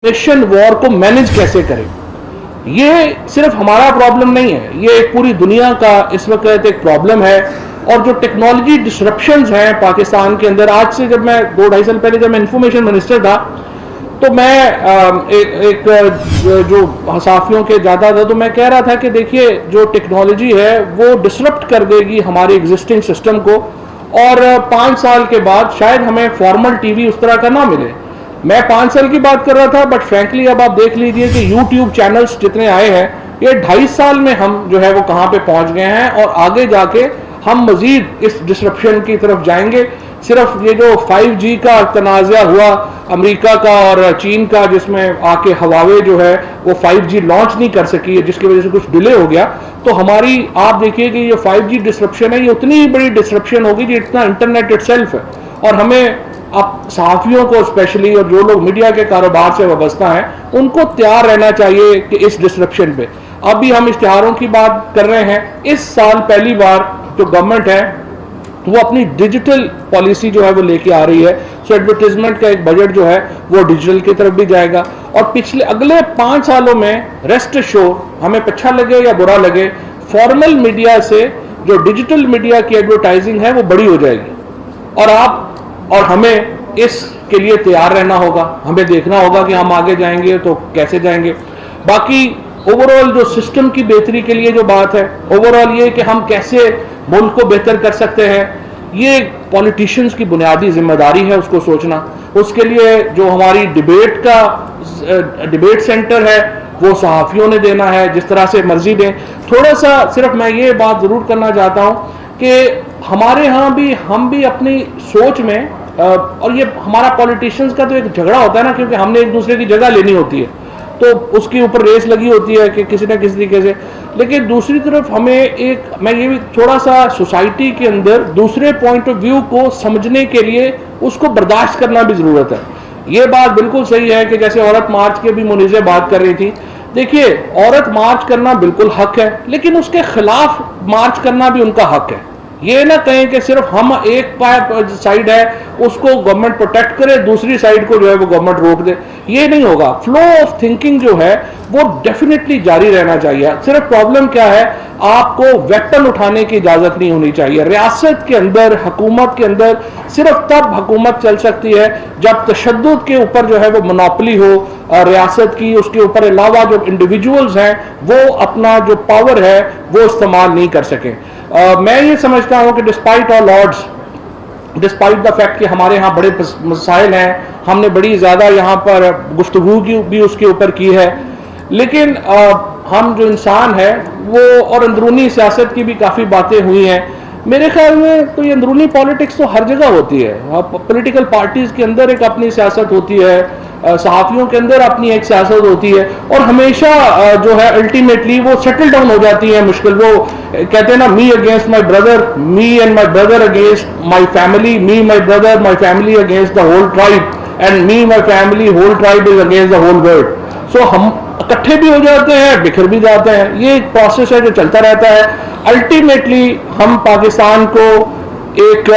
Asian war को manage कैसे करें। ये सिर्फ हमारा प्रॉब्लम नहीं है, ये एक पूरी दुनिया का इस वक्त एक प्रॉब्लम है। और जो टेक्नोलॉजी डिसरप्शंस हैं पाकिस्तान के अंदर, आज से जब मैं 2-2.5 साल पहले जब मैं इंफॉर्मेशन मिनिस्टर था तो मैं एक जो सहाफ़ियों के जाता था तो मैं कह रहा था कि देखिए जो टेक्नोलॉजी है वो डिसरप्ट कर देगी हमारे एग्जिस्टिंग सिस्टम को, और 5 साल के बाद शायद हमें फॉर्मल टीवी उस तरह का ना मिले। मैं 5 साल की बात कर रहा था, बट फ्रैंकली अब आप देख लीजिए कि यूट्यूब चैनल्स जितने आए हैं, ये 2.5 साल में हम जो है वो कहाँ पे पहुंच गए हैं, और आगे जाके हम मजीद इस डिसरप्शन की तरफ जाएंगे। सिर्फ ये जो 5G का तनाज़ा हुआ अमेरिका का और चीन का, जिसमें आके हवावे जो है वो 5G लॉन्च नहीं कर सकी, जिसकी वजह से कुछ डिले हो गया, तो हमारी आप देखिए कि ये 5G डिसरप्शन है, ये उतनी बड़ी डिसरप्शन होगी जितना इंटरनेट इटसेल्फ है। और हमें अब सहाफ़ियों को स्पेशली, और जो लोग मीडिया के कारोबार से वाबस्ता हैं, उनको तैयार रहना चाहिए कि इस डिसरप्शन पे। अभी हम इश्तिहारों की बात कर रहे हैं, इस साल पहली बार जो गवर्नमेंट है वो अपनी डिजिटल पॉलिसी जो है वो लेके आ रही है। सो एडवर्टीजमेंट का एक बजट जो है वो डिजिटल की तरफ भी जाएगा, और पिछले अगले 5 सालों में रेस्ट श्योर, हमें अच्छा लगे या बुरा लगे, फॉर्मल मीडिया से जो डिजिटल मीडिया की एडवर्टाइजिंग है वो बड़ी हो जाएगी। और आप और हमें इसके लिए तैयार रहना होगा, हमें देखना होगा कि हम आगे जाएंगे तो कैसे जाएंगे। बाकी ओवरऑल जो सिस्टम की बेहतरी के लिए जो बात है, ओवरऑल ये कि हम कैसे मुल्क को बेहतर कर सकते हैं, ये पॉलिटिशियंस की बुनियादी जिम्मेदारी है उसको सोचना। उसके लिए जो हमारी डिबेट सेंटर है वो सहाफ़ियों ने देना है, जिस तरह से मर्जी दें। थोड़ा सा सिर्फ मैं ये बात ज़रूर करना चाहता हूँ कि हमारे यहाँ भी हम भी अपनी सोच में, और ये हमारा पॉलिटिशियंस का तो एक झगड़ा होता है ना, क्योंकि हमने एक दूसरे की जगह लेनी होती है, तो उसके ऊपर रेस लगी होती है कि किसी ना किसी तरीके से। लेकिन दूसरी तरफ हमें एक, मैं ये भी थोड़ा सा सोसाइटी के अंदर दूसरे पॉइंट ऑफ व्यू को समझने के लिए उसको बर्दाश्त करना भी ज़रूरत है। ये बात बिल्कुल सही है कि जैसे औरत मार्च के भी मुनीज़े बात कर रही थी, देखिए औरत मार्च करना बिल्कुल हक है, लेकिन उसके खिलाफ मार्च करना भी उनका हक है। ये ना कहें कि सिर्फ हम एक साइड है उसको गवर्नमेंट प्रोटेक्ट करे, दूसरी साइड को जो है वो गवर्नमेंट रोक दे, ये नहीं होगा। फ्लो ऑफ थिंकिंग जो है वो डेफिनेटली जारी रहना चाहिए। सिर्फ प्रॉब्लम क्या है, आपको वेपन उठाने की इजाजत नहीं होनी चाहिए। रियासत के अंदर, हुकूमत के अंदर सिर्फ तब हुकूमत चल सकती है जब तशद्दुद के ऊपर जो है वो मोनोपोली हो रियासत की, उसके ऊपर अलावा जो इंडिविजुअल्स हैं वो अपना जो पावर है वो इस्तेमाल नहीं कर सकें। मैं ये समझता हूं कि despite all odds, despite the fact कि हमारे यहाँ बड़े मसाइल हैं, हमने बड़ी ज़्यादा यहाँ पर गुफ्तगू की भी उसके ऊपर की है, लेकिन हम जो इंसान है वो, और अंदरूनी सियासत की भी काफ़ी बातें हुई हैं। मेरे ख्याल में तो ये अंदरूनी पॉलिटिक्स तो हर जगह होती है। पॉलिटिकल पार्टीज़ के अंदर एक अपनी सियासत होती है, सहाफ़ियों के अंदर अपनी एक सियासत होती है, और हमेशा जो है अल्टीमेटली वो सेटल डाउन हो जाती है मुश्किल। वो कहते हैं ना, me against my brother, me and my brother against my family, me my brother my family against the whole tribe, and me my family whole tribe is against the whole world. So हम इकट्ठे भी हो जाते हैं, बिखर भी जाते हैं। ये एक प्रोसेस है जो चलता रहता है। अल्टीमेटली हम पाकिस्तान को एक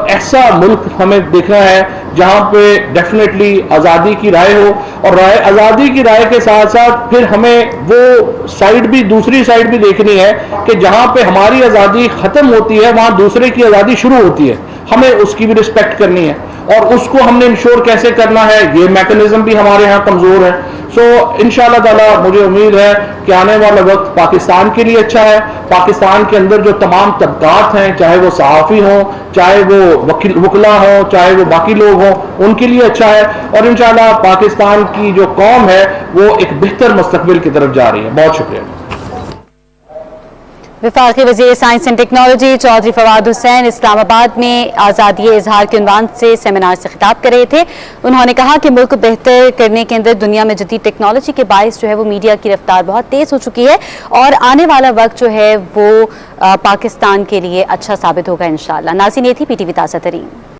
ऐसा मुल्क हमें देखना है जहां पे डेफिनेटली आज़ादी की राय हो, और आज़ादी की राय के साथ साथ फिर हमें वो साइड भी, दूसरी साइड भी देखनी है कि जहां पे हमारी आज़ादी ख़त्म होती है वहां दूसरे की आज़ादी शुरू होती है। हमें उसकी भी रिस्पेक्ट करनी है, और उसको हमने इंश्योर कैसे करना है, ये मैकेनिज्म भी हमारे यहाँ कमज़ोर है। सो इंशाअल्लाह ताला मुझे उम्मीद है कि आने वाला वक्त पाकिस्तान के लिए अच्छा है। पाकिस्तान के अंदर जो तमाम तबकात हैं, चाहे वो सहाफ़ी हों, चाहे वो वकला हों, चाहे वो बाकी लोग हों, उनके लिए अच्छा है। और इंशाअल्लाह पाकिस्तान की जो कौम है वो एक बेहतर मुस्तकबिल की तरफ जा रही है। बहुत शुक्रिया। वफाकी वज़ीर science and technology Chaudhry Fawad Hussain Islamabad में आज़ादी इजहार के उन्वान से सेमिनार से खिताब कर रहे थे। उन्होंने कहा कि मुल्क बेहतर करने के अंदर दुनिया में जदीद टेक्नोलॉजी के बायस जो है वो मीडिया की रफ्तार बहुत तेज़ हो चुकी है, और आने वाला वक्त जो है वो पाकिस्तान के लिए अच्छा साबित होगा इंशाअल्लाह। नाज़रीन, ये थी PTV ताज़ा तरीन।